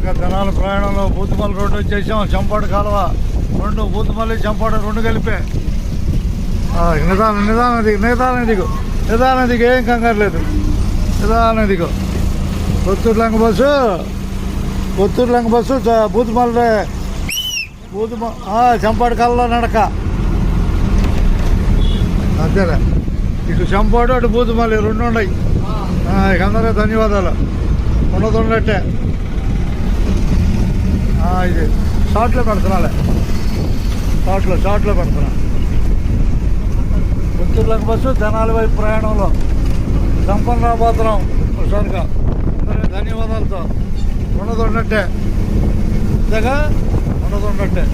హుషారుగా జనాల ప్రయాణంలో బూతుమల్లి రోడ్డు వచ్చేసాం. చంపాడు కాలువ 2 బూతుమల్లి చంపాడు 2 కలిపే. నిదానం దిగు ఏం కంగారు లేదు. నిదానం దిగు. కొత్తూరు లంక బస్సు బూతుమల్లి చంపాడు కాలువలో నడక అంతేలే. ఇటు చంపాడు అటు బూతుమల్లి 2 ఉన్నాయి. ఇక అందరూ ధన్యవాదాలు. ఉన్నట్టే ఇది షార్ట్లో పెడుతున్నాలే. షార్ట్లో పెడుతున్నా. కొత్తూరు లంక బస్సు జనాల వైపు ప్రయాణంలో సంపన్న రాబోతున్నాం హుషారుగా. ధన్యవాదాలతో ఉన్నట్టే. ఇంతగా ఉన్నట్టే.